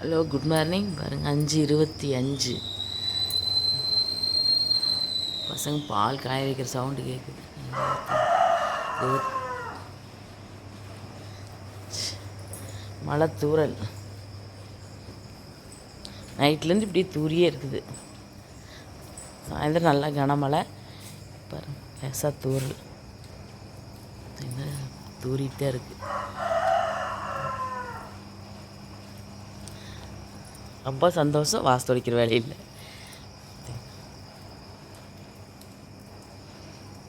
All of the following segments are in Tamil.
Hello good morning. பாருங்கள் 5:25. பசங்க பால் காய வைக்கிற சவுண்டு கேட்குது. மழை தூறல் நைட்லேருந்து இப்படி தூரியே இருக்குது. சாயந்தரம் நல்லா கனமழை. பாருங்க லேசாக தூறல் தூரிகிட்டே இருக்குது. ரொம்ப சந்தோஷம். வாசல் தொளிக்கிற வேலையில்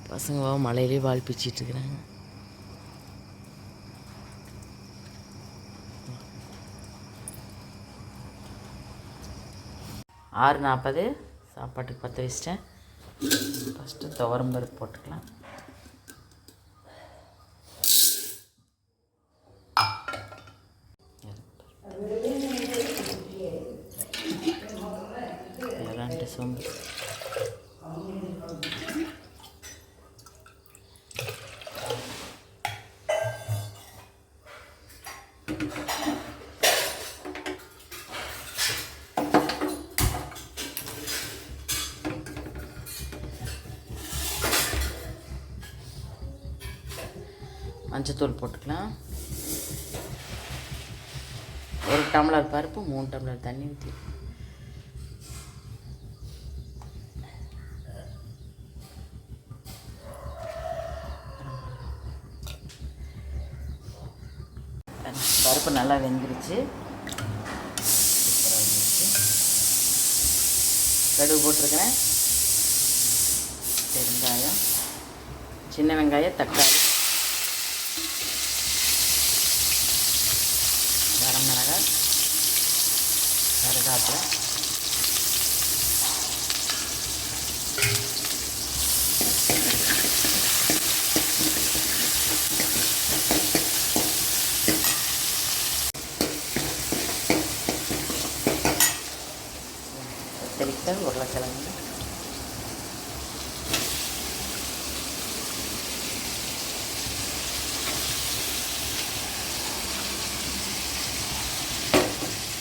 பசங்க மழையிலே வால் பிச்சிட்ருக்குறாங்க. ஆறு 40 சாப்பாட்டுக்கு பற்ற வச்சிட்டேன். ஃபஸ்ட்டு துவரம்பருப்பு போட்டுக்கலாம். சோம்பு மஞ்சத்தூள் போட்டுக்கலாம். 1 டம்ளர் பருப்பு 3 டம்ளர் தண்ணி ஊற்றி பருப்பு நல்லா வெந்துருச்சு. கடுகு போட்டிருக்கிறேன். பெருங்காயம், சின்ன வெங்காயம், தக்காளி, கரம் மிளகாய், கருவேப்பிலை, கத்திரிக்காய், உருளைக்கிழங்கு,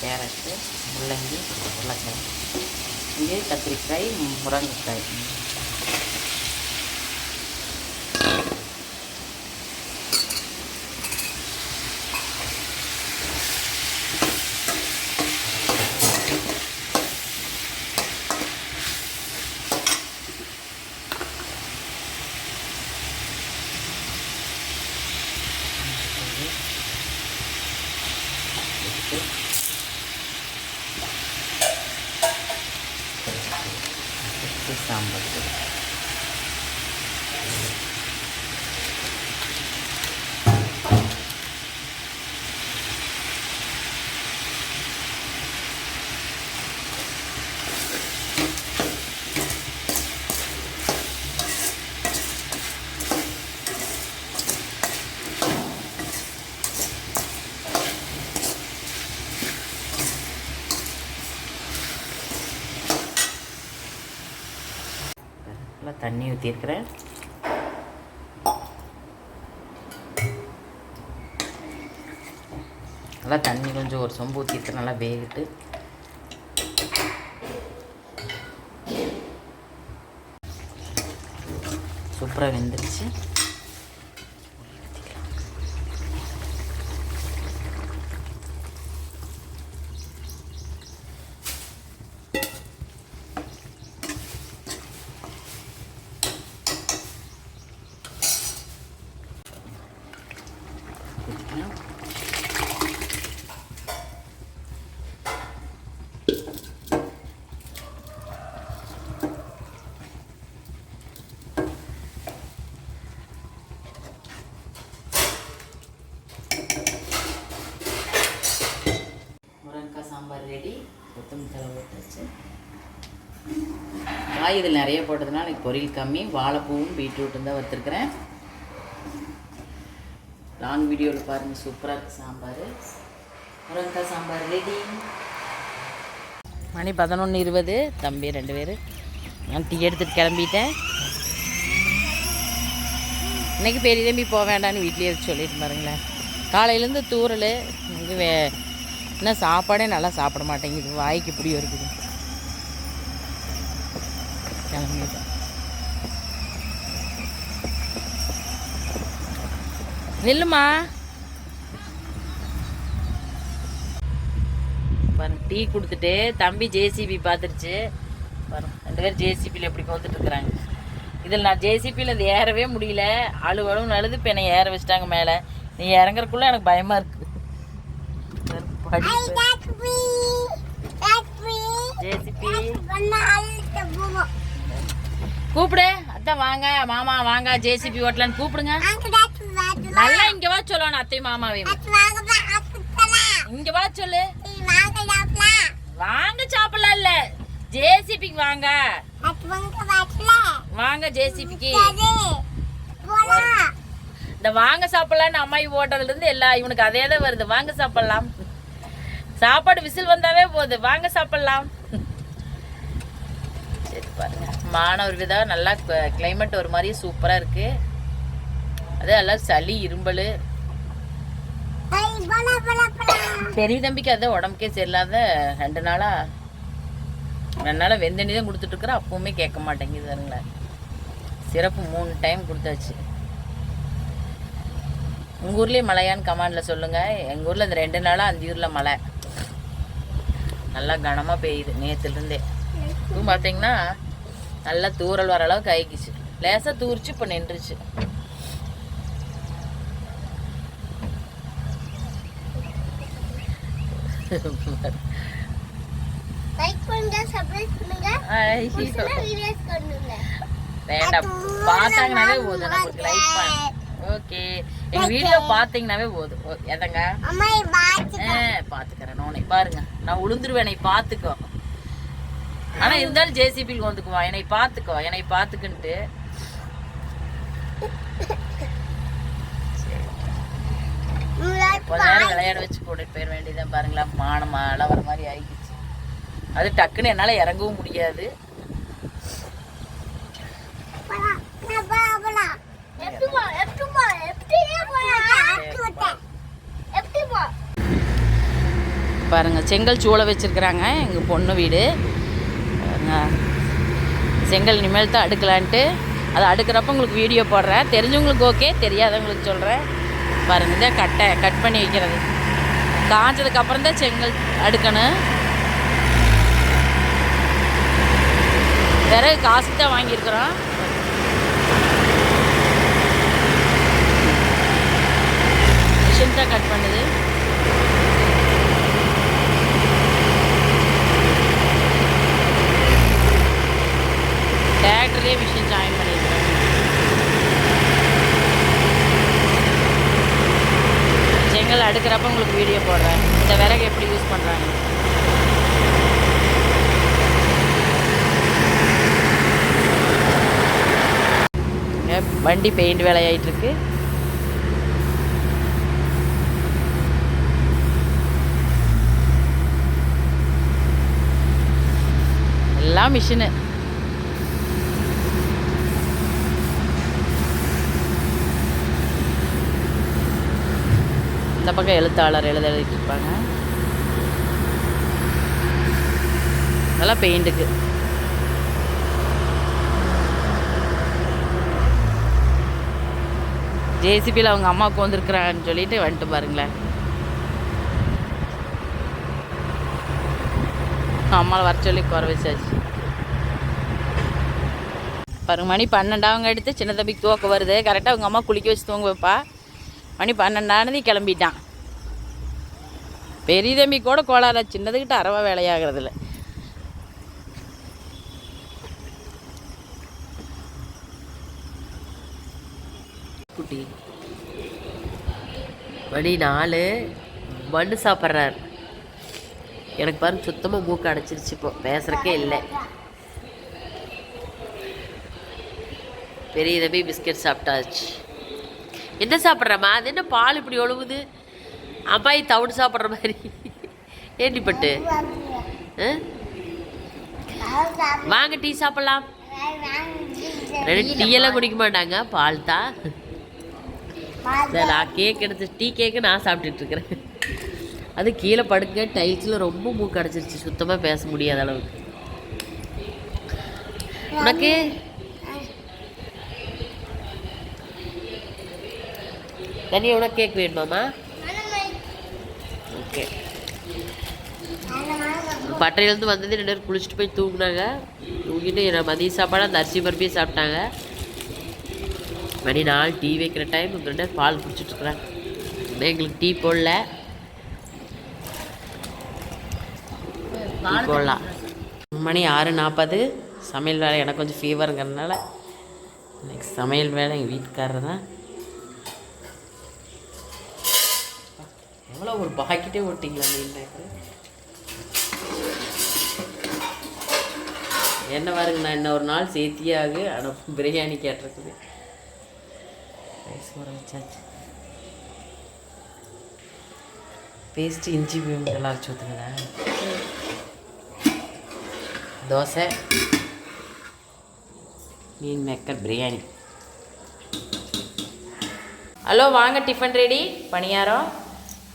கேரட்டு, முள்ளங்கி, உருளைக்கிழங்கு, இங்கே கத்திரிக்காய், முருங்கைக்காய். சாம்பார் நல்லா தண்ணி ஊற்றிருக்கிறேன். நல்லா தண்ணி கொஞ்சம் ஒரு சொம்பு ஊற்றிட்டு நல்லா வேகிட்டு சூப்பராக வெந்துருச்சு. முருங்கைக்காய் சாம்பார் ரெடி. கொத்தமல்லி தழை போட்டாச்சு. காய் இதில் நிறைய போட்டதுனால எனக்கு பொரியல் கம்மி. வாழைப்பூவும் பீட்ரூட்டும் தான் வறுத்துருக்குறேன். லாங் வீடியோவில் பாருங்கள், சூப்பராக இருக்குது சாம்பார். முருங்கைக்காய் சாம்பார் ரெடி. மணி 11:20. தம்பி 2 பேர். நான் டீ எடுத்துகிட்டு கிளம்பிட்டேன். இன்றைக்கி பெரிய தம்பி போக வேண்டான்னு வீட்லேயே சொல்லிட்டு பாருங்களேன். காலையிலேருந்து தூரல் இங்கே இன்னும் சாப்பாடே நல்லா சாப்பிட மாட்டேங்குது, வாய்க்கு இப்படி இருக்குது. கிளம்பிட்டேன். நில்லுமா. பாருங்க டீ கொடுத்துட்டு தம்பி ஜேசிபி பார்த்துருச்சு பாருங்க. 2 பேர் ஜேசிபியில் எப்படி வந்துட்டு இருக்கிறாங்க. இதில் நான் ஜேசிபியில் அது ஏறவே முடியல. அழுவலும் நழுது இப்போ என்னை ஏற வச்சிட்டாங்க மேலே. நீ இறங்குறக்குள்ள எனக்கு பயமாக இருக்குது. ஜேசிபி கூப்பிடு. அத்தான் வாங்க மாமா வாங்க ஜேசிபி ஓட்டலான்னு கூப்பிடுங்க. நல்லா இங்க வா சொல்லணும் அத்தை மாமாவே. இங்க வா சொல்லு. வாங்க சாப்பிடலாம் இல்ல, ஜேசிபிக்கு வாங்க. வாங்க ஜேசிபிக்கு. இந்த வாங்க சாப்பிடலான்னு அம்மாயி ஓட்டதுல இருந்து எல்லாம் இவனுக்கு அதே தான் வருது. வாங்க சாப்பிடலாம். சாப்பாடு விசில் வந்தாவே போகுது. வாங்க சாப்பிடலாம். சரி பாருங்க மாணவர் விதா நல்லா கிளைமேட் ஒரு மாதிரி சூப்பரா இருக்கு. அதே எல்லாம் சளி இரும்பல். பெரிய தம்பிக்கு அதான் உடம்புக்கே சரியில்லாத 2 நாளாக வெந்தண்ணி தான் கொடுத்துட்டு இருக்கிறேன். அப்பவுமே கேட்க மாட்டேங்குது பாருங்களேன். சிறப்பு 3 டைம் கொடுத்தாச்சு. உங்கள் ஊர்லேயே மழையான்னு கமாண்டில் சொல்லுங்கள். எங்கள் ஊரில் இந்த 2 நாளாக அந்த ஊரில் மழை நல்லா கனமாக பெய்யுது. நேற்றுலேருந்தே பார்த்தீங்கன்னா நல்லா தூரல் வர அளவுக்கு ஆயிக்குச்சு. லேசாக தூரிச்சு இப்போ நின்றுச்சு. வேண்டாம் பார்த்தாங்கனாவே போதும். நமக்கு லைக் பண்ண ஓகே. எங்க வீடியோ பார்த்தீங்கன்னாவே போதும். எதங்க பார்த்துக்கிறேன் நோனை பாருங்க. நான் உளுந்துருவேன் பார்த்துக்கோ. ஆனா இருந்தாலும் ஜேசிபிக்கு வந்துக்குவான். என்னை பார்த்துக்கோ என்னை பார்த்துக்கின்ட்டு. கொஞ்ச நேரம் விளையாட வச்சு கூட்டிட்டு போயிட வேண்டியதான். பாருங்களா மானம் மழை வர மாதிரி ஆயிடுச்சு. அது டக்குன்னு என்னால் இறங்கவும் முடியாது. பாருங்க செங்கல் சூளை வச்சிருக்கிறாங்க எங்கள் பொண்ணு வீடு. செங்கல் இனிமேல் தான் அடுக்கலான்ட்டு. அதை அடுக்கிறப்ப உங்களுக்கு வீடியோ போடுறேன். தெரிஞ்சவங்களுக்கு ஓகே, தெரியாதவங்களுக்கு சொல்கிறேன். பாருங்க இதான் கட்டை கட் பண்ணி வைக்கிறது. காஞ்சதுக்கப்புறம் தான் செங்கல் அடுக்கணும். விறகு காசு தான் வாங்கியிருக்கிறோம். மிஷின் தான் கட் பண்ணுது. டிராக்டர்லேயே மிஷின் ஜாயின் பண்ணியிருக்கிறோம். செங்கல் அடுக்கிறப்ப உங்களுக்கு வீடியோ போடுறேன். இந்த விறகு எப்படி யூஸ் பண்ணுறாங்க. வண்டி பெயிண்ட் வேலையாயிட்டிருக்கு. எல்லாம் மிஷினு. இந்த பக்கம் எழுத்தாளர் எழுதிட்டு இருப்பாங்க. அதெல்லாம் பெயிண்ட்டுக்கு. ஜேசிபியில் அவங்க அம்மாவுக்கு வந்துருக்குறான்னு சொல்லிட்டு வந்துட்டு பாருங்களேன். அம்மாவை வர சொல்லி குறை வச்சாச்சு. பாருங்க மணி 12 அவங்க எடுத்து சின்ன தம்பிக்கு தூக்க வருது. கரெக்டாக அவங்க அம்மா குளிக்க வச்சு தூங்க வைப்பா. மணி 12 கிளம்பிட்டான். பெரிய தம்பி கூட கோளாறு, சின்னதுக்கிட்ட அறவா வேலையாகிறதில்ல. குட்டி மணி 4 மண்ணு சாப்பிட்றாரு. எனக்கு பாருங்க சுத்தமாக மூக்கு அடைச்சிருச்சு. இப்போ பேசுறக்கே இல்லை. பெரிய தம்பி பிஸ்கட் சாப்பிட்டாச்சு. என்ன சாப்பிட்றம்மா? அது என்ன பால் இப்படி ஒழுகுது? அம்மாயி தவிடு சாப்பிட்ற மாதிரி ஏண்டிப்பட்டு. வாங்க டீ சாப்பிட்லாம். 2 டீயெல்லாம் குடிக்க மாட்டாங்க, பால் தான். நான் கேக் எடுத்து டீ கேக்கு நான் சாப்பிட்டுட்டு இருக்கிறேன். அது கீழே படுக்க டைல்ஸில் ரொம்ப மூக்கு அடைச்சிருச்சு, சுத்தமாக பேச முடியாத அளவுக்கு. உனக்கு தனி உனக்கு கேக் வேணுமாம்மா? ஓகே. பட்டையிலேருந்து வந்தது 2 பேர் குளிச்சுட்டு போய் தூங்கினாங்க. தூங்கிட்டு நான் மதிய சாப்பாடு அந்த அரிசி பருப்பியே சாப்பிட்டாங்க. மணி 4 டீ வைக்கிற டைம். 2 நேரம் பால் குடிச்சிட்ருக்குறேன். எங்களுக்கு டீ போடல, டீ போடலாம். மணி 6:40. சமையல் வேலை எனக்கு கொஞ்சம் ஃபீவருங்கிறதுனால இன்னைக்கு சமையல் வேலை எங்கள் வீட்டுக்காரர் தான். எவ்வளோ ஒரு பாக்கெட்டே ஓட்டிங்களா மீன் மேக்கரு? என்ன பாருங்க, நான் இன்னும் ஒரு நாள் சேர்த்தியே ஆகு. ஆனால் பிரியாணி கேட்டிருக்குது. ரைஸ் ஊற வச்சாச்சு. பேஸ்ட்டு இஞ்சி எல்லாம் அரைச்சி ஊற்றுங்களா? தோசை, மீன் மேக்கர் பிரியாணி. ஹலோ வாங்க, டிஃபன் ரெடி.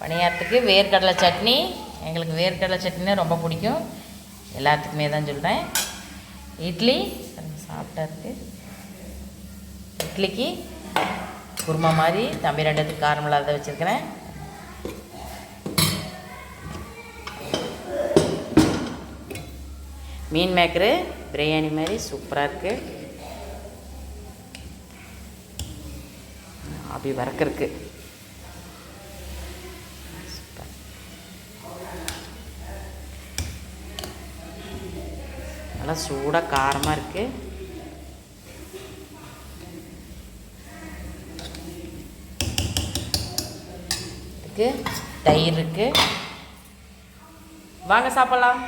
பணியாரத்துக்கு வேர்க்கடலை சட்னி. எங்களுக்கு வேர்க்கடலை சட்னினா ரொம்ப பிடிக்கும், எல்லாத்துக்குமே தான் சொல்கிறேன். இட்லி சாப்பிட்டா இருக்கு. இட்லிக்கு குருமா மாதிரி தம்பி 2 காரம் இல்லாத வச்சுருக்கிறேன். மீன் மேக்கரு பிரியாணி மாதிரி சூப்பராக இருக்குது. அப்படி வறக்கிறதுக்கு சூப்பர். நல்லா சூடாக காரமாக இருக்குது. இதுக்கு தயிர் இருக்குது. வாங்க சாப்பிட்லாம்.